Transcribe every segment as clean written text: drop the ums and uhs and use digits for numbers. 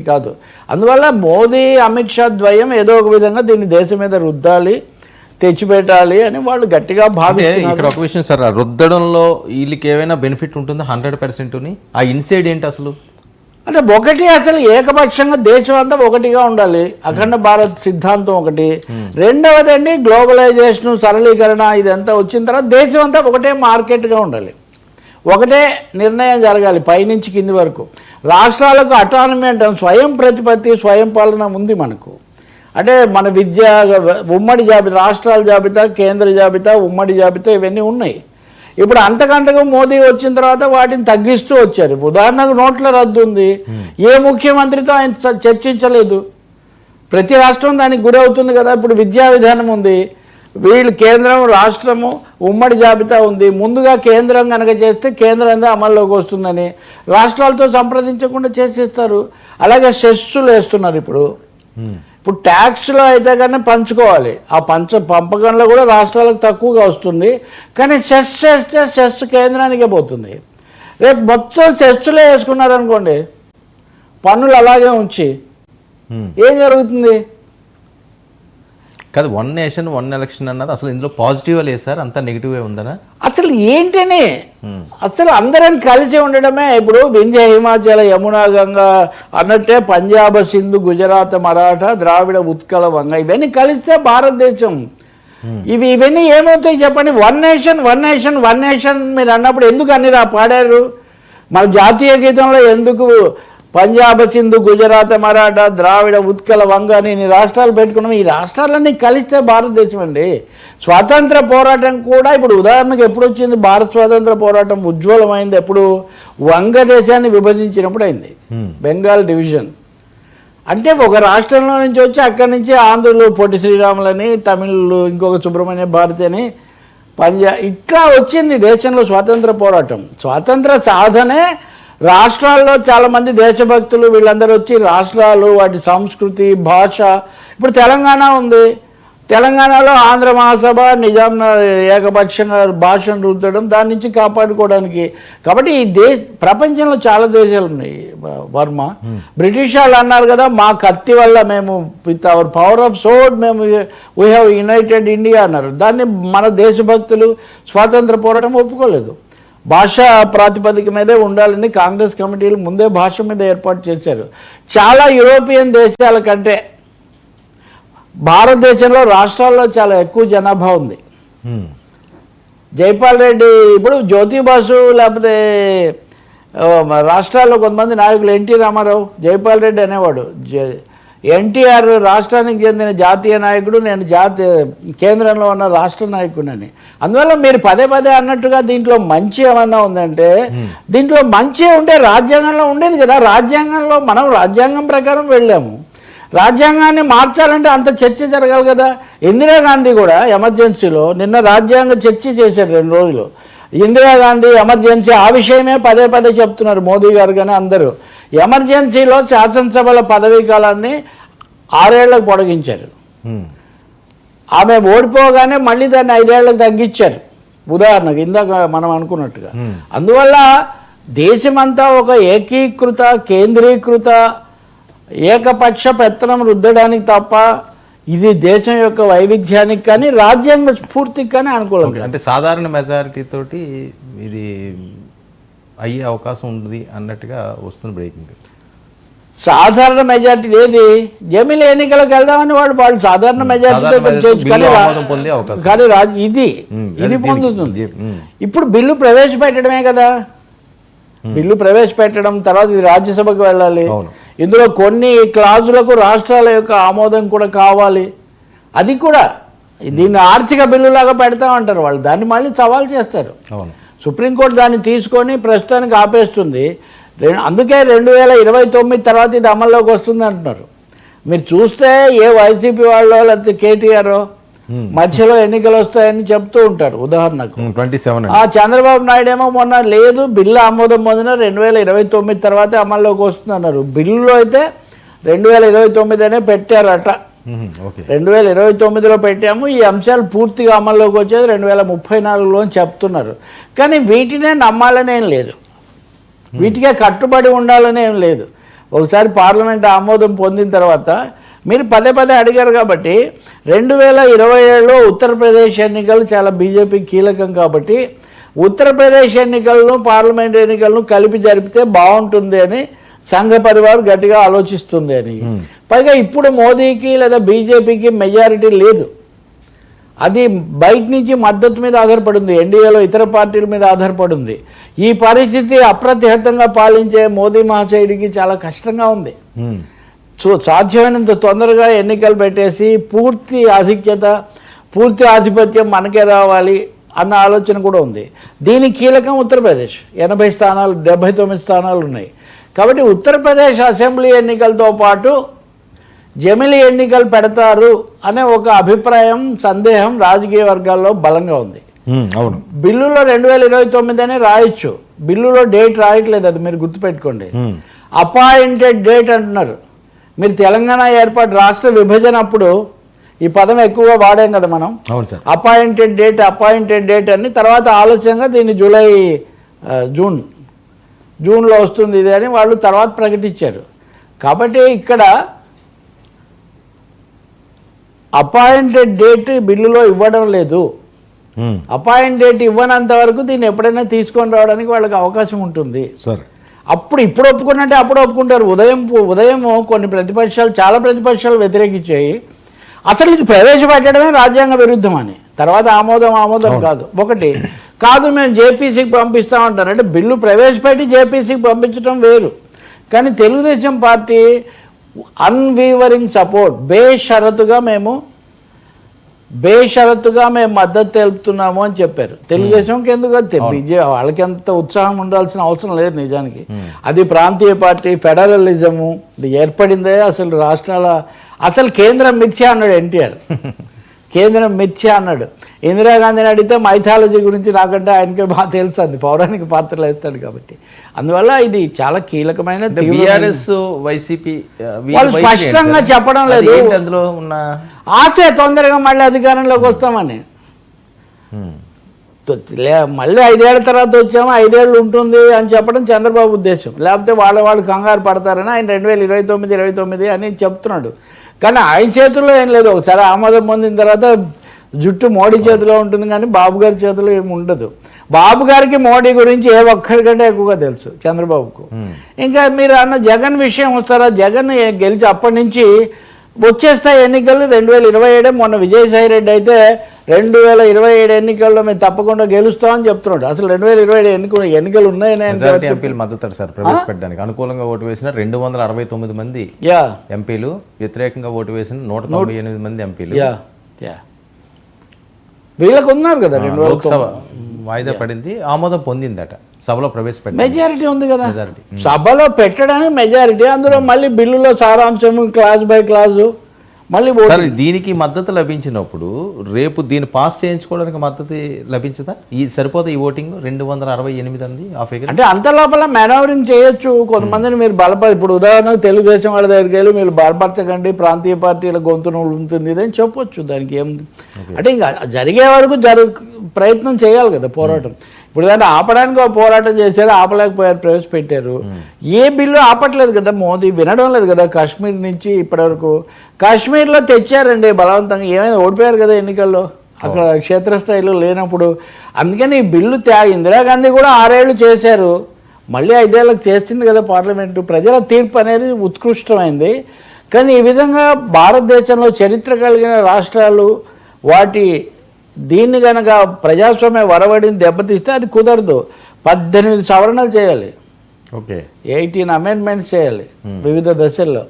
కాదు. అందువల్ల మోదీ అమిత్ షా ద్వయం ఏదో ఒక విధంగా దీన్ని దేశం మీద రుద్దాలి, తెచ్చిపెట్టాలి అని వాళ్ళు గట్టిగా భావిస్తున్నారు. ఇక్కడ ఒక విషయం సార్, రుద్దడంలో వీళ్ళకి ఏమైనా బెనిఫిట్ ఉంటుందా? 100%. ఆ ఇన్సైడ్ ఏంటి అసలు? అంటే ఒకటి, అసలు ఏకపక్షంగా దేశం అంతా ఒకటిగా ఉండాలి, అఖండ భారత్ సిద్ధాంతం ఒకటి. రెండవది అండి, గ్లోబలైజేషన్, సరళీకరణ ఇదంతా వచ్చిన తర్వాత దేశం అంతా ఒకటే మార్కెట్గా ఉండాలి, ఒకటే నిర్ణయం జరగాలి పైనుంచి కింది వరకు. రాష్ట్రాలకు అటానమీ అంటే స్వయం ప్రతిపత్తి, స్వయం పాలన ఉంది మనకు. అంటే మన విద్య, ఉమ్మడి జాబితా, రాష్ట్రాల జాబితా, కేంద్ర జాబితా, ఉమ్మడి జాబితా ఇవన్నీ ఉన్నాయి. ఇప్పుడు అంతకంతకు మోదీ వచ్చిన తర్వాత వాటిని తగ్గిస్తూ వచ్చారు. ఉదాహరణకు నోట్ల రద్దు ఉంది, ఏ ముఖ్యమంత్రితో ఆయన చర్చించలేదు. ప్రతి రాష్ట్రం దానికి గురవుతుంది కదా. ఇప్పుడు విద్యా విధానం ఉంది, వీళ్ళు కేంద్రం, రాష్ట్రము, ఉమ్మడి జాబితా ఉంది. ముందుగా కేంద్రం కనుక చేస్తే కేంద్రంగా అమల్లోకి వస్తుందని రాష్ట్రాలతో సంప్రదించకుండా చేసేస్తారు. అలాగే సెస్సులు వేస్తున్నారు. ఇప్పుడు ట్యాక్స్లో అయితే కానీ పంచుకోవాలి, ఆ పంపకంలో కూడా రాష్ట్రాలకు తక్కువగా వస్తుంది. కానీ సెస్ చేస్తే సెస్ కేంద్రానికే పోతుంది. రేపు మొత్తం సెస్సులే వేసుకున్నారనుకోండి, పన్నులు అలాగే ఉంచి ఏం జరుగుతుంది? కాదు, 1 నేషన్ 1 ఎలక్షన్ అన్నది అసలు ఇందులో పాజిటివ్ లేదు సార్, అంతా నెగిటివే ఉందనా? అసలు ఏంటని అసలు అందరం కలిసి ఉండడమే. ఇప్పుడు వింధ్య, హిమాచల, యమునా, గంగా అన్నట్టే పంజాబ్, సింధు, గుజరాత్, మరాఠా, ద్రావిడ, ఉత్కల, వంగ ఇవన్నీ కలిస్తే భారతదేశం. ఇవన్నీ ఏమవుతాయి చెప్పండి? 1 నేషన్ 1 నేషన్ 1 నేషన్ మీరు అన్నప్పుడు ఎందుకు అన్ని పాడారు? మన జాతీయ గీతంలో ఎందుకు పంజాబ్, సింధు, గుజరాత్, మరాఠా, ద్రావిడ, ఉత్కల, వంగ అని రాష్ట్రాలు పెట్టుకున్నాం? ఈ రాష్ట్రాలన్నీ కలిస్తే భారతదేశం అండి. స్వాతంత్ర పోరాటం కూడా ఇప్పుడు ఉదాహరణకు ఎప్పుడు వచ్చింది? భారత స్వాతంత్ర పోరాటం ఉజ్వలమైంది ఎప్పుడు? వంగదేశాన్ని విభజించినప్పుడు అయింది, బెంగాల్ డివిజన్. అంటే ఒక రాష్ట్రంలో నుంచి వచ్చి అక్కడి నుంచి ఆంధ్రులు పొట్టి శ్రీరాములని, తమిళులు ఇంకొక సుబ్రహ్మణ్య భారతి అని, ఇట్లా వచ్చింది దేశంలో స్వాతంత్ర పోరాటం. స్వాతంత్ర సాధనే రాష్ట్రాల్లో చాలామంది దేశభక్తులు వీళ్ళందరూ వచ్చి రాష్ట్రాలు, వాటి సంస్కృతి, భాష. ఇప్పుడు తెలంగాణ ఉంది, తెలంగాణలో ఆంధ్ర మహాసభ నిజాం ఏకపక్షంగా భాషను రుద్దడం, దాని నుంచి కాపాడుకోవడానికి. కాబట్టి ఈ ప్రపంచంలో చాలా దేశాలు ఉన్నాయి వర్మ. బ్రిటిష్ వాళ్ళు అన్నారు కదా, మా కత్తి వల్ల మేము, with our power of sword మేము వీ హ్యావ్ యునైటెడ్ ఇండియా అన్నారు. దాన్ని మన దేశభక్తులు స్వాతంత్ర పోరాటం ఒప్పుకోలేదు. భాషా ప్రాతిపదిక మీదే ఉండాలని కాంగ్రెస్ కమిటీలు ముందే భాష మీద ఏర్పాటు చేశారు. చాలా యూరోపియన్ దేశాల కంటే భారతదేశంలో రాష్ట్రాల్లో చాలా ఎక్కువ జనాభా ఉంది. జైపాల్ రెడ్డి, ఇప్పుడు జ్యోతి బాసు, లేకపోతే రాష్ట్రాల్లో కొంతమంది నాయకులు, ఎన్టీ రామారావు, జైపాల్ రెడ్డి అనేవాడు. ఎన్టీఆర్ రాష్ట్రానికి చెందిన జాతీయ నాయకుడు, నేను కేంద్రంలో ఉన్న రాష్ట్ర నాయకుడిని. అందువల్ల మీరు పదే పదే అన్నట్టుగా దీంట్లో మంచి ఏమన్నా ఉందంటే, దీంట్లో మంచి ఉంటే రాజ్యాంగంలో ఉండేది కదా. రాజ్యాంగంలో మనం రాజ్యాంగం ప్రకారం వెళ్ళాము. రాజ్యాంగాన్ని మార్చాలంటే అంత చర్చ జరగాలి కదా. ఇందిరాగాంధీ కూడా ఎమర్జెన్సీలో నిన్న రాజ్యాంగ చర్చ చేశారు 2 రోజులు. ఇందిరాగాంధీ ఎమర్జెన్సీ, ఆ విషయమే పదే పదే చెప్తున్నారు మోదీ గారు. కానీ అందరూ ఎమర్జెన్సీలో శాసనసభల పదవీ కాలాన్ని 6 ఏళ్లకు పొడిగించారు. ఆమె ఓడిపోగానే మళ్ళీ దాన్ని 5 ఏళ్లకు తగ్గించారు, ఉదాహరణకు ఇందాక మనం అనుకున్నట్టుగా. అందువల్ల దేశమంతా ఒక ఏకీకృత, కేంద్రీకృత, ఏకపక్ష పెత్తనం రుద్దడానికి తప్ప ఇది దేశం యొక్క వైవిధ్యానికి కానీ రాజ్యాంగ స్ఫూర్తికి కానీ అనుకూలం. అంటే సాధారణ మెజారిటీ తోటి ఇది అయ్యే అవకాశం ఉంది అన్నట్టుగా వస్తుంది బ్రేకింగ్. సాధారణ మెజార్టీ ఏది? జమిలి ఎన్నికలకు వెళ్దామని వాళ్ళు సాధారణ మెజార్టీతో కానీ ఇది పొందుతుంది. ఇప్పుడు బిల్లు ప్రవేశపెట్టడమే కదా, బిల్లు ప్రవేశపెట్టడం తర్వాత ఇది రాజ్యసభకు వెళ్ళాలి. ఇందులో కొన్ని క్లాజులకు రాష్ట్రాల యొక్క ఆమోదం కూడా కావాలి. అది కూడా దీన్ని ఆర్థిక బిల్లులాగా పెడతామంటారు వాళ్ళు, దాన్ని మళ్ళీ సవాల్ చేస్తారు. సుప్రీంకోర్టు దాన్ని తీసుకొని ప్రస్తుతానికి ఆపేస్తుంది. అందుకే 2029 తర్వాత ఇది అమల్లోకి వస్తుంది అంటున్నారు. మీరు చూస్తే ఏ వైసీపీ వాళ్ళు లేకపోతే కేటీఆర్ మధ్యలో ఎన్నికలు వస్తాయని చెప్తూ ఉంటారు. ఉదాహరణకు 27 చంద్రబాబు నాయుడు ఏమో మొన్న లేదు, బిల్లు ఆమోదం పొందిన 2029 తర్వాతే అమల్లోకి వస్తుంది అన్నారు. బిల్లులో అయితే 2029 అనే పెట్టారట. 2029లో పెట్టాము, ఈ అంశాలు పూర్తిగా అమల్లోకి వచ్చేది 2034లో అని చెప్తున్నారు. కానీ వీటినే నమ్మాలనేం లేదు, వీటికే కట్టుబడి ఉండాలనేం లేదు. ఒకసారి పార్లమెంట్ ఆమోదం పొందిన తర్వాత మీరు పదే పదే అడిగారు కాబట్టి 2027లో ఉత్తరప్రదేశ్ ఎన్నికలు చాలా బీజేపీకి కీలకం కాబట్టి ఉత్తరప్రదేశ్ ఎన్నికలను పార్లమెంట్ ఎన్నికలను కలిపి జరిపితే బాగుంటుంది అని సంఘ పరివార్ గట్టిగా ఆలోచిస్తుంది అని. పైగా ఇప్పుడు మోదీకి లేదా బీజేపీకి మెజారిటీ లేదు, అది బయట నుంచి మద్దతు మీద ఆధారపడింది, ఎన్డీఏలో ఇతర పార్టీల మీద ఆధారపడింది. ఈ పరిస్థితి అప్రతిహతంగా పాలించే మోదీ మహాశయుడికి చాలా కష్టంగా ఉంది. సో సాధ్యమైనంత తొందరగా ఎన్నికలు పెట్టేసి పూర్తి ఆధిపత్యం మనకే రావాలి అన్న ఆలోచన కూడా ఉంది. దీనికి కీలకం ఉత్తరప్రదేశ్. 80 స్థానాలు 79 స్థానాలు ఉన్నాయి కాబట్టి ఉత్తరప్రదేశ్ అసెంబ్లీ ఎన్నికలతో పాటు జమిలీ ఎన్నికలు పెడతారు అనే ఒక అభిప్రాయం, సందేహం రాజకీయ వర్గాల్లో బలంగా ఉంది. అవును, బిల్లులో 2029 అనే రాయొచ్చు, బిల్లులో డేట్ రాయట్లేదు, అది మీరు గుర్తుపెట్టుకోండి. అపాయింటెడ్ డేట్ అంటున్నారు. మీరు తెలంగాణ ఏర్పాటు రాష్ట్ర విభజన అప్పుడు ఈ పదం ఎక్కువగా వాడాం కదా మనం, అపాయింటెడ్ డేట్ అని. తర్వాత ఆలోచనగా దీన్ని జూన్లో వస్తుంది ఇది అని వాళ్ళు తర్వాత ప్రకటించారు. కాబట్టి ఇక్కడ అపాయింటెడ్ డేట్ బిల్లులో ఇవ్వడం లేదు. అపాయింట్ డేట్ ఇవ్వనంత వరకు దీన్ని ఎప్పుడైనా తీసుకొని రావడానికి వాళ్ళకి అవకాశం ఉంటుంది. ఇప్పుడు ఒప్పుకున్నట్టే అప్పుడు ఒప్పుకుంటారు. ఉదయం కొన్ని ప్రతిపక్షాలు, చాలా ప్రతిపక్షాలు వ్యతిరేకించాయి. అసలు ఇది ప్రవేశపెట్టడమే రాజ్యాంగ విరుద్ధం అని. తర్వాత ఆమోదం కాదు మేము జేపీసీకి పంపిస్తామంటారు. అంటే బిల్లు ప్రవేశపెట్టి జేపీసీకి పంపించడం వేరు. కానీ తెలుగుదేశం పార్టీ అన్వీవరింగ్ సపోర్ట్, బేషరతుగా మేము మద్దతు తెలుపుతున్నాము అని చెప్పారు. తెలుగుదేశంకి ఎందుకు వాళ్ళకి ఎంత ఉత్సాహం ఉండాల్సిన అవసరం లేదు నిజానికి. అది ప్రాంతీయ పార్టీ, ఫెడరలిజము ఏర్పడిందే అసలు అసలు కేంద్రం మిథ్య అన్నాడు ఎన్టీఆర్. కేంద్రం మిథ్య అన్నాడు. ఇందిరాగాంధీని అడిగితే మైథాలజీ గురించి నాకంటే ఆయనకే బాగా తెలుసు, అది పౌరాణిక పాత్రలు వేస్తాడు కాబట్టి. అందువల్ల ఇది చాలా కీలకమైన, వాళ్ళు స్పష్టంగా చెప్పడం లేదు. అందులో ఉన్న ఆశే తొందరగా మళ్ళీ అధికారంలోకి వస్తామని. మళ్ళీ 5 ఏళ్ల తర్వాత వచ్చాము, 5 ఏళ్ళు ఉంటుంది అని చెప్పడం చంద్రబాబు ఉద్దేశం. లేకపోతే వాళ్ళు కంగారు పడతారని ఆయన 2029 అని చెప్తున్నాడు. కానీ ఆయన చేతుల్లో ఏం లేదు. ఒకసారి ఆమోదం పొందిన తర్వాత జుట్టు మోడీ చేతిలో ఉంటుంది, కానీ బాబు గారి చేతిలో ఏమి ఉండదు. బాబు గారికి మోడీ గురించి ఏ ఒక్కరికంటే ఎక్కువగా తెలుసు చంద్రబాబుకు. ఇంకా మీరు అన్న జగన్ విషయం వస్తారా, జగన్ గెలిచి అప్పటి నుంచి వచ్చేస్తాయి ఎన్నికలు 2027. మొన్న విజయసాయి రెడ్డి అయితే 2027 ఎన్నికల్లో మేము తప్పకుండా గెలుస్తామని చెప్తున్నాడు. అసలు 2027 ఎన్నికలు ఉన్నాయని ఎంపీలు మద్దతు సార్ ప్రవేశపెట్టడానికి. అనుకూలంగా ఓటు వేసిన 269 మంది ఎంపీలు, వ్యతిరేకంగా ఓటు వేసిన 198 మంది ఎంపీలు. వీళ్ళకు ఉన్నారు కదా. లోక్సభ వాయిదా పడింది, ఆమోదం పొందిందట, సభలో ప్రవేశపెట్టింది. మెజారిటీ ఉంది కదా, సభలో పెట్టడానికి మెజారిటీ. అందులో మళ్ళీ బిల్లులో సారాంశం క్లాస్ బై క్లాసు మళ్ళీ. దీనికి మద్దతు లభించినప్పుడు రేపు దీన్ని పాస్ చేయించుకోవడానికి మద్దతు లభించదా? సరిపోతా ఈ ఓటింగ్ 268 అంది ఆ ఫిగర్. అంటే అంత లోపల మేనవరింగ్ చేయొచ్చు. కొంతమందిని మీరు ఇప్పుడు ఉదాహరణకు తెలుగుదేశం వాళ్ళ దగ్గరికి వెళ్ళి మీరు బలపరచకండి, ప్రాంతీయ పార్టీల గొంతును ఉంటుంది అని చెప్పొచ్చు. దానికి ఏముంది అంటే ఇంకా జరిగే వరకు ప్రయత్నం చేయాలి కదా, పోరాటం. ఇప్పుడు దాన్ని ఆపడానికి ఒక పోరాటం చేశారు, ఆపలేకపోయారు, ప్రవేశపెట్టారు. ఏ బిల్లు ఆపట్లేదు కదా మోదీ, వినడం లేదు కదా. కాశ్మీర్ నుంచి ఇప్పటివరకు కాశ్మీర్లో తెచ్చారండి బలవంతంగా, ఏమైనా ఓడిపోయారు కదా ఎన్నికల్లో, అక్కడ క్షేత్రస్థాయిలో లేనప్పుడు. అందుకని ఈ బిల్లు ఇందిరాగాంధీ కూడా 6 ఏళ్ళు చేశారు, మళ్ళీ 5 ఏళ్ళకి చేస్తుంది కదా పార్లమెంటు. ప్రజల తీర్పు అనేది ఉత్కృష్టమైంది. కానీ ఈ విధంగా భారతదేశంలో చరిత్ర కలిగిన రాష్ట్రాలు దీన్ని కనుక ప్రజాస్వామ్య వరవడిని దెబ్బతీస్తే అది కుదరదు. 18 సవరణలు చేయాలి, 18 అమెండ్మెంట్స్ చేయాలి వివిధ దశల్లో.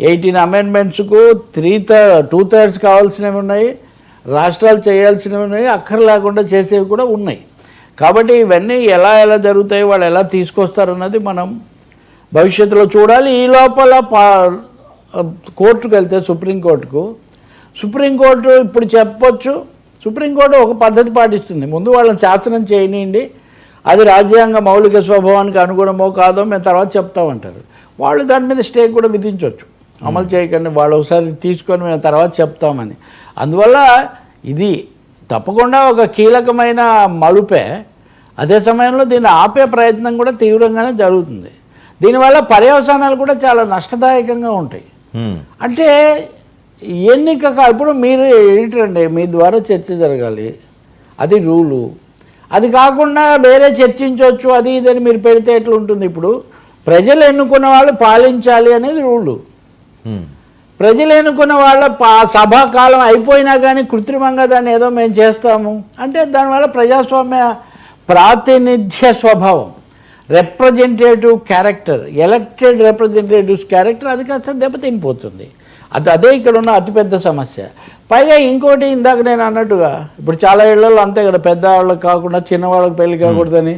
18 అమెండ్మెంట్స్కు 2/3 కావాల్సినవి ఉన్నాయి, రాష్ట్రాలు చేయాల్సినవి ఉన్నాయి, అక్కర్లేకుండా చేసేవి కూడా ఉన్నాయి. కాబట్టి ఇవన్నీ ఎలా జరుగుతాయి, వాళ్ళు ఎలా తీసుకొస్తారన్నది మనం భవిష్యత్తులో చూడాలి. ఈ లోపల కోర్టుకు వెళ్తే సుప్రీంకోర్టు ఇప్పుడు చెప్పొచ్చు. సుప్రీంకోర్టు ఒక పద్ధతి పాటిస్తుంది. ముందు వాళ్ళని శాసనం చేయనియండి, అది రాజ్యాంగ మౌలిక స్వభావానికి అనుగుణమో కాదో మేము తర్వాత చెప్తామంటారు. వాళ్ళు దాని మీద స్టే కూడా విధించవచ్చు, అమలు చేయకండి, వాళ్ళు ఒకసారి తీసుకొని మేము తర్వాత చెప్తామని. అందువల్ల ఇది తప్పకుండా ఒక కీలకమైన మలుపే. అదే సమయంలో దీన్ని ఆపే ప్రయత్నం కూడా తీవ్రంగానే జరుగుతుంది. దీనివల్ల పర్యవసానాలు కూడా చాలా నష్టదాయకంగా ఉంటాయి. అంటే ఇప్పుడు మీరు ఏంటండి, మీ ద్వారా చర్చ జరగాలి, అది రూలు. అది కాకుండా వేరే చర్చించవచ్చు అది ఇదని మీరు పెడితే ఎట్లా ఉంటుంది? ఇప్పుడు ప్రజలు ఎన్నుకున్న వాళ్ళు పాలించాలి అనేది రూలు. ప్రజలు ఎన్నుకున్న వాళ్ళ సభాకాలం అయిపోయినా కానీ కృత్రిమంగా దాన్ని ఏదో మేము చేస్తాము అంటే దానివల్ల ప్రజాస్వామ్య ప్రాతినిధ్య స్వభావం, representative character, elected representatives character అది కాస్త దెబ్బతినిపోతుంది. అదే ఇక్కడ ఉన్న అతిపెద్ద సమస్య. పైగా ఇంకోటి, ఇందాక నేను అన్నట్టుగా ఇప్పుడు చాలా ఇళ్లలో అంతే కదా, పెద్దవాళ్ళకి కాకుండా చిన్నవాళ్ళకి పెళ్లి కాకూడదని,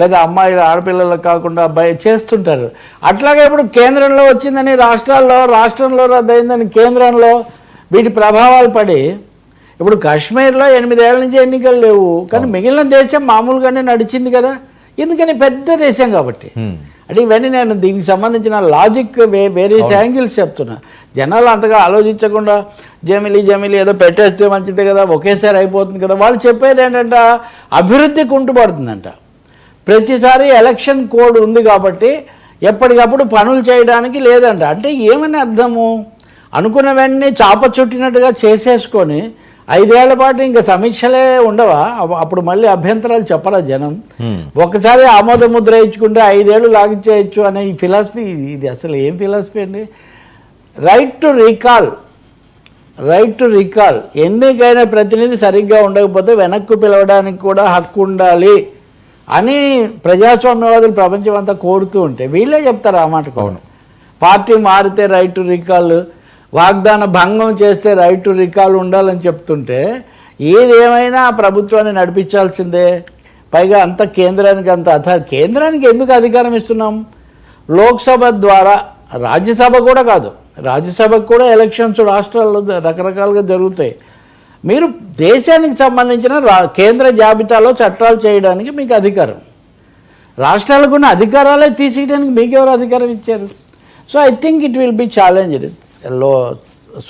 లేదా అమ్మాయిలు ఆడపిల్లలకు కాకుండా అబ్బాయి చేస్తుంటారు. అట్లాగే ఇప్పుడు కేంద్రంలో వచ్చిందని రాష్ట్రంలో రద్దయిందని కేంద్రంలో వీటి ప్రభావాలు పడి ఇప్పుడు కాశ్మీర్లో 8 ఏళ్ల నుంచి ఎన్నికలు లేవు, కానీ మిగిలిన దేశం మామూలుగానే నడిచింది కదా. ఎందుకని? పెద్ద దేశం కాబట్టి. అంటే ఇవన్నీ నేను దీనికి సంబంధించిన లాజిక్ వేరియస్ యాంగిల్స్ చెప్తున్నా. జనాలు అంతగా ఆలోచించకుండా జమిలీ ఏదో పెట్టేస్తే మంచిదే కదా, ఒకేసారి అయిపోతుంది కదా. వాళ్ళు చెప్పేది ఏంటంటే అభివృద్ధి కుంటుపడుతుందంట. ప్రతిసారి ఎలక్షన్ కోడ్ ఉంది కాబట్టి ఎప్పటికప్పుడు పనులు చేయడానికి లేదంట. అంటే ఏమని అర్థము? అనుకున్నవన్నీ చాప చుట్టినట్టుగా చేసేసుకొని 5 ఏళ్ల పాటు ఇంకా సమీక్షలే ఉండవా? అప్పుడు మళ్ళీ అభ్యంతరాలు చెప్పరా జనం? ఒకసారి ఆమోద ముద్ర ఇచ్చుకుంటే 5 ఏళ్ళు లాగిచ్చేయచ్చు అనే ఈ ఫిలాసఫీ, ఇది అసలు ఏం ఫిలాసఫీ అండి? Right to recall. ఎన్నికైన ప్రతినిధి సరిగ్గా ఉండకపోతే వెనక్కు పిలవడానికి కూడా హక్కు ఉండాలి అని ప్రజాస్వామ్యవాదులు ప్రపంచం అంతా కోరుతూ ఉంటే వీళ్ళే చెప్తారు ఆ మాట. అవును, పార్టీ మారితే రైట్ టు రీకాల్, వాగ్దాన భంగం చేస్తే రైట్ టు రీకాల్ ఉండాలని చెప్తుంటే ఏదేమైనా ప్రభుత్వాన్ని నడిపించాల్సిందే. పైగా అంత కేంద్రానికి ఎందుకు అధికారం ఇస్తున్నాం? లోక్సభ ద్వారా, రాజ్యసభ కూడా కాదు, రాజ్యసభకు కూడా ఎలక్షన్స్ రాష్ట్రాల్లో రకరకాలుగా జరుగుతాయి. మీరు దేశానికి సంబంధించిన కేంద్ర జాబితాలో చట్టాలు చేయడానికి మీకు అధికారం, రాష్ట్రాలకు ఉన్న అధికారాలే తీసేయడానికి మీకు ఎవరు అధికారం ఇచ్చారు? So I think it will be challenged.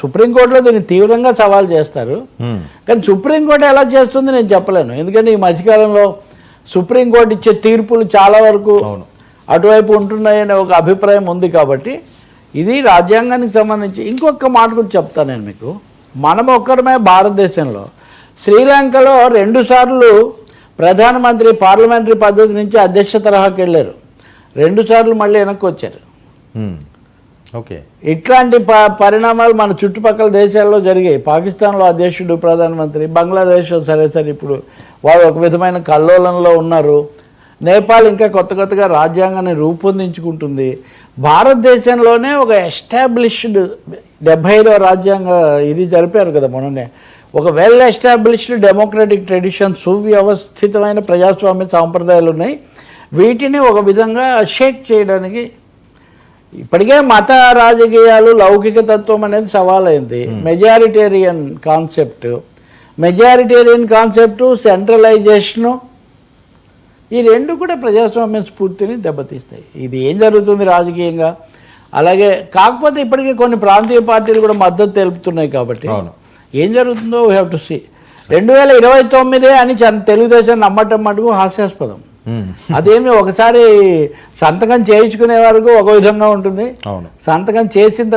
సుప్రీంకోర్టులో దీన్ని తీవ్రంగా సవాల్ చేస్తారు, కానీ సుప్రీంకోర్టు ఎలా చేస్తుంది నేను చెప్పలేను. ఎందుకంటే ఈ మధ్యకాలంలో సుప్రీంకోర్టు ఇచ్చే తీర్పులు చాలా వరకు అటువైపు ఉంటున్నాయనే ఒక అభిప్రాయం ఉంది. కాబట్టి ఇది రాజ్యాంగానికి సంబంధించి. ఇంకొక మాట కూడా చెప్తాను నేను మీకు. మనం ఒక్కరమే భారతదేశంలో, శ్రీలంకలో 2 సార్లు ప్రధానమంత్రి పార్లమెంటరీ పద్ధతి నుంచి అధ్యక్ష తరహాకి వెళ్ళారు, 2 సార్లు మళ్ళీ వెనక్కి వచ్చారు. ఓకే, ఇట్లాంటి పరిణామాలు మన చుట్టుపక్కల దేశాల్లో జరిగాయి. పాకిస్తాన్లో అధ్యక్షుడు ప్రధానమంత్రి, బంగ్లాదేశ్ సరే ఇప్పుడు వాళ్ళు ఒక విధమైన కల్లోలంలో ఉన్నారు. నేపాల్ ఇంకా కొత్తగా రాజ్యాంగాన్ని రూపొందించుకుంటుంది. భారతదేశంలోనే ఒక ఎస్టాబ్లిష్డ్ 75వ రాజ్యాంగ ఇది జరిపారు కదా మొన్ననే. ఒక వెల్ ఎస్టాబ్లిష్డ్ డెమోక్రటిక్ ట్రెడిషన్, సువ్యవస్థితమైన ప్రజాస్వామ్య సాంప్రదాయాలు ఉన్నాయి. వీటిని ఒక విధంగా షేక్ చేయడానికి ఇప్పటికే మత రాజకీయాలు, లౌకిక తత్వం అనేది సవాలైంది. మెజారిటేరియన్ కాన్సెప్టు, సెంట్రలైజేషను, ఈ 2 కూడా ప్రజాస్వామ్య స్ఫూర్తిని దెబ్బతీస్తాయి. ఇది ఏం జరుగుతుంది రాజకీయంగా? అలాగే కాకపోతే ఇప్పటికే కొన్ని ప్రాంతీయ పార్టీలు కూడా మద్దతు తెలుపుతున్నాయి. కాబట్టి ఏం జరుగుతుందో వీ హ్యావ్ టు సీ. 2029 అని తెలుగుదేశం నమ్మటం మటుకు హాస్యాస్పదం. అదేమి ఒకసారి సంతకం చేయించుకునే వరకు ఒక విధంగా ఉంటుంది, సంతకం చేసిన తర్వాత